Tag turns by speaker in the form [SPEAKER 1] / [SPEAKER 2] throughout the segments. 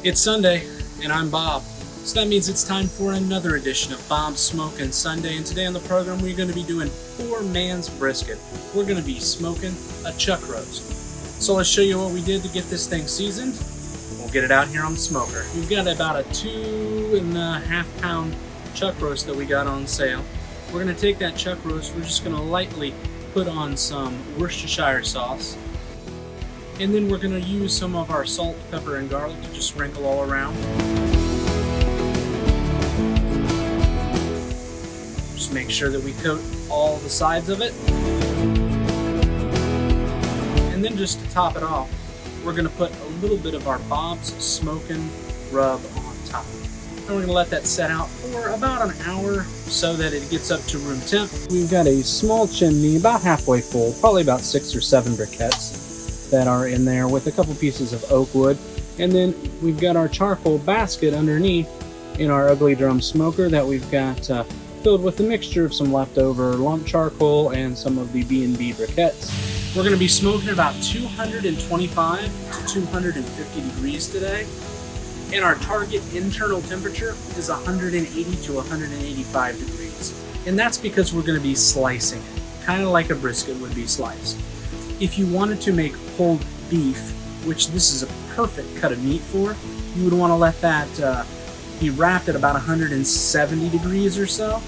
[SPEAKER 1] It's Sunday, and I'm Bob. So that means it's time for another edition of Bob's Smokin' Sunday, and today on the program we're going to be doing poor man's brisket. We're going to be smoking a chuck roast. So let's show you what we did to get this thing seasoned. We'll get it out here on the smoker. We've got about a 2.5 pound chuck roast that we got on sale. We're going to take that chuck roast, we're just going to lightly put on some Worcestershire sauce. And then we're going to use some of our salt, pepper, and garlic to just sprinkle all around. Just make sure that we coat all the sides of it. And then just to top it off, we're going to put a little bit of our Bob's Smokin' rub on top. And we're going to let that set out for about an hour so that it gets up to room temp. We've got a small chimney about halfway full, probably about 6 or 7 briquettes that are in there with a couple pieces of oak wood. And then we've got our charcoal basket underneath in our ugly drum smoker that we've got filled with a mixture of some leftover lump charcoal and some of the B&B briquettes. We're going to be smoking about 225 to 250 degrees today. And our target internal temperature is 180 to 185 degrees. And that's because we're going to be slicing it, kind of like a brisket would be sliced. If you wanted to make pulled beef, which this is a perfect cut of meat for, you would want to let that be wrapped at about 170 degrees or so,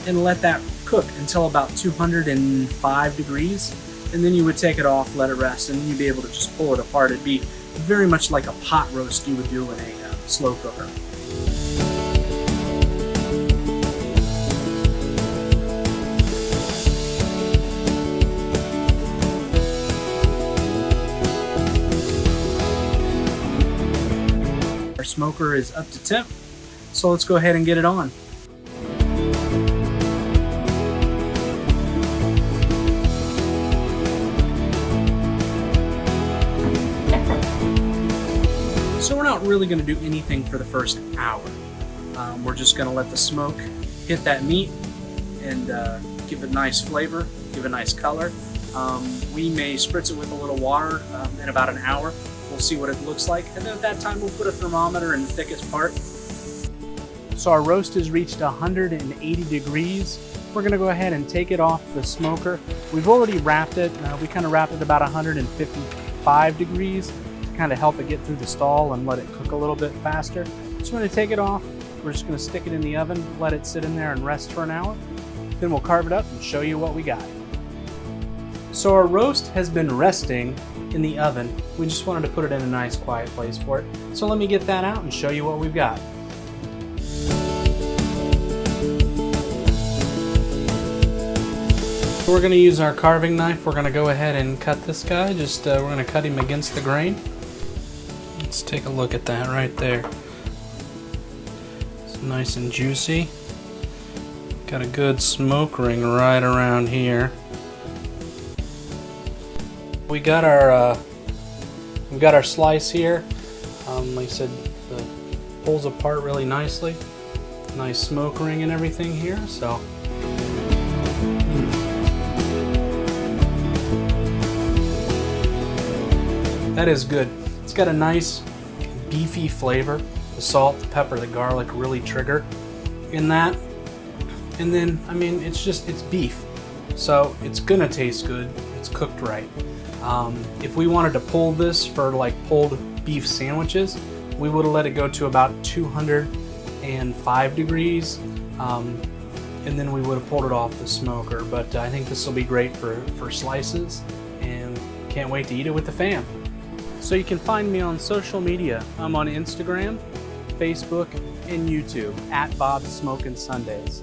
[SPEAKER 1] and let that cook until about 205 degrees, and then you would take it off, let it rest, and then you'd be able to just pull it apart. It'd be very much like a pot roast you would do in a slow cooker. Our smoker is up to temp, so let's go ahead and get it on. So we're not really going to do anything for the first hour. We're just going to let the smoke hit that meat and give it a nice flavor, give it a nice color. We may spritz it with a little water in about an hour. We'll see what it looks like, and then at that time we'll put a thermometer in the thickest part. So our roast has reached 180 degrees. We're going to go ahead and take it off the smoker. We've already wrapped it. We kind of wrapped it about 155 degrees to kind of help it get through the stall and let it cook a little bit faster. So we're going to take it off. We're just going to stick it in the oven, let it sit in there and rest for an hour. Then we'll carve it up and show you what we got. So our roast has been resting in the oven. We just wanted to put it in a nice quiet place for it. So let me get that out and show you what we've got. We're going to use our carving knife. We're going to go ahead and cut this guy. We're going to cut him against the grain. Let's take a look at that right there. It's nice and juicy. Got a good smoke ring right around here. We got our slice here. Like I said, it pulls apart really nicely. Nice smoke ring and everything here. So that is good. It's got a nice beefy flavor. The salt, the pepper, the garlic really trigger in that. And then, I mean, it's beef. So it's gonna taste good. It's cooked right. If we wanted to pull this for like pulled beef sandwiches, we would have let it go to about 205 degrees, and then we would have pulled it off the smoker. But I think this will be great for slices, and can't wait to eat it with the fam. So you can find me on social media. I'm on Instagram, Facebook, and YouTube at Bob's Smokin' Sundays.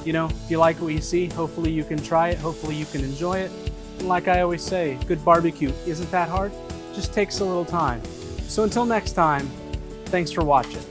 [SPEAKER 1] You know, if you like what you see, hopefully you can try it, hopefully you can enjoy it. And like I always say, good barbecue isn't that hard, just takes a little time. So until next time, thanks for watching.